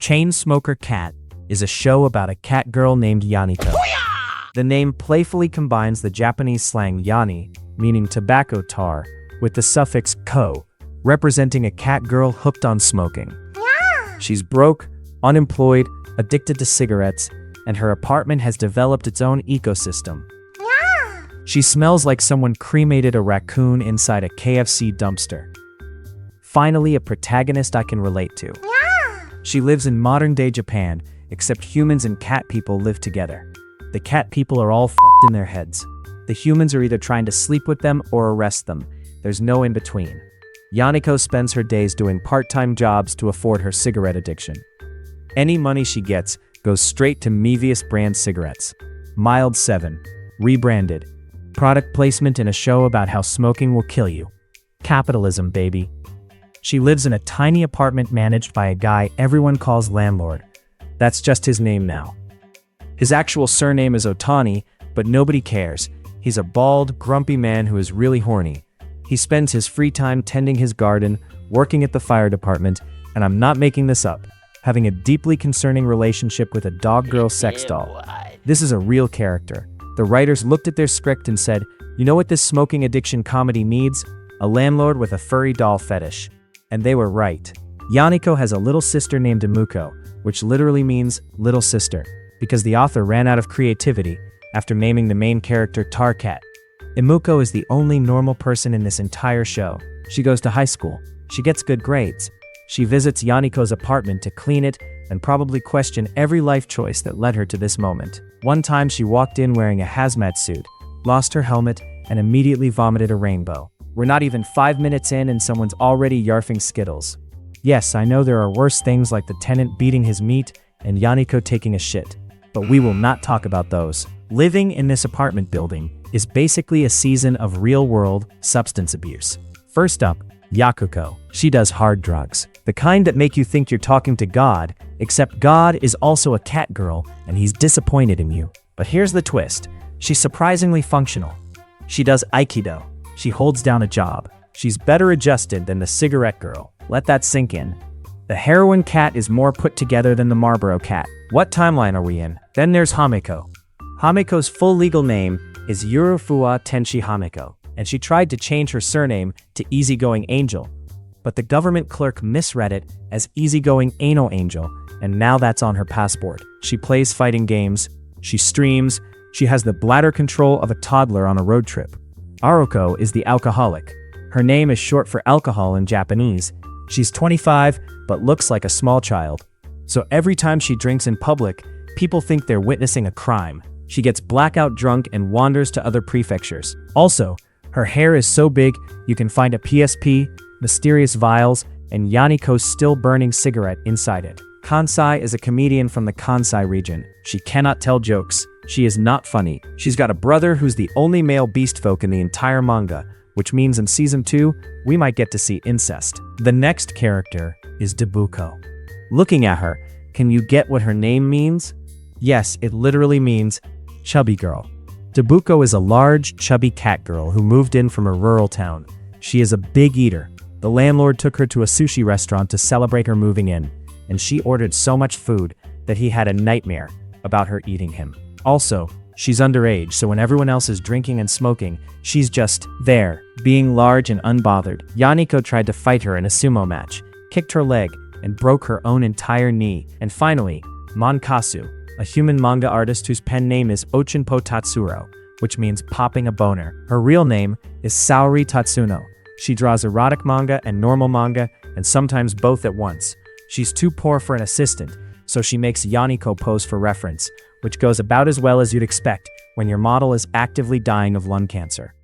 Chainsmoker Cat is a show about a cat girl named Yaniko. The name playfully combines the Japanese slang yani, meaning tobacco tar, with the suffix ko, representing a cat girl hooked on smoking. She's broke, unemployed, addicted to cigarettes, and her apartment has developed its own ecosystem. She smells like someone cremated a raccoon inside a KFC dumpster. Finally, a protagonist I can relate to. She lives in modern-day Japan, except humans and cat people live together. The cat people are all fucked in their heads. The humans are either trying to sleep with them or arrest them. There's no in-between. Yaniko spends her days doing part-time jobs to afford her cigarette addiction. Any money she gets goes straight to Mevius brand cigarettes. Mild 7. Rebranded. Product placement in a show about how smoking will kill you. Capitalism, baby. She lives in a tiny apartment managed by a guy everyone calls landlord. That's just his name now. His actual surname is Otani, but nobody cares. He's a bald, grumpy man who is really horny. He spends his free time tending his garden, working at the fire department, and I'm not making this up, having a deeply concerning relationship with a dog-girl sex doll. This is a real character. The writers looked at their script and said, you know what this smoking addiction comedy needs? A landlord with a furry doll fetish. And they were right. Yaniko has a little sister named Imuko, which literally means little sister, because the author ran out of creativity after naming the main character Tarkat. Imuko is the only normal person in this entire show. She goes to high school. She gets good grades. She visits Yaniko's apartment to clean it and probably question every life choice that led her to this moment. One time she walked in wearing a hazmat suit, lost her helmet, and immediately vomited a rainbow. We're not even 5 minutes in and someone's already yarfing Skittles. Yes, I know there are worse things like the tenant beating his meat and Yaniko taking a shit, but we will not talk about those. Living in this apartment building is basically a season of real-world substance abuse. First up, Yakuko. She does hard drugs. The kind that make you think you're talking to God, except God is also a cat girl and he's disappointed in you. But here's the twist. She's surprisingly functional. She does Aikido. She holds down a job. She's better adjusted than the cigarette girl. Let that sink in. The heroin cat is more put together than the Marlboro cat. What timeline are we in? Then there's Hamiko. Hamiko's full legal name is Yurofua Tenshi Hamiko, and she tried to change her surname to Easygoing Angel, but the government clerk misread it as Easygoing Anal Angel, and now that's on her passport. She plays fighting games, she streams, she has the bladder control of a toddler on a road trip. Aruko is the alcoholic. Her name is short for alcohol in Japanese. She's 25, but looks like a small child. So every time she drinks in public, people think they're witnessing a crime. She gets blackout drunk and wanders to other prefectures. Also, her hair is so big, you can find a PSP, mysterious vials, and Yaniko's still burning cigarette inside it. Kansai is a comedian from the Kansai region. She cannot tell jokes. She is not funny. She's got a brother who's the only male beast folk in the entire manga, which means in season 2, we might get to see incest. The next character is Debuko. Looking at her, can you get what her name means? Yes, it literally means chubby girl. Debuko is a large, chubby cat girl who moved in from a rural town. She is a big eater. The landlord took her to a sushi restaurant to celebrate her moving in, and she ordered so much food that he had a nightmare about her eating him. Also, she's underage, so when everyone else is drinking and smoking, she's just there, being large and unbothered. Yaniko tried to fight her in a sumo match, kicked her leg, and broke her own entire knee. And finally, Monkasu, a human manga artist whose pen name is Ochinpo Tatsuro, which means popping a boner. Her real name is Saori Tatsuno. She draws erotic manga and normal manga, and sometimes both at once. She's too poor for an assistant, so she makes Yaniko pose for reference, which goes about as well as you'd expect when your model is actively dying of lung cancer.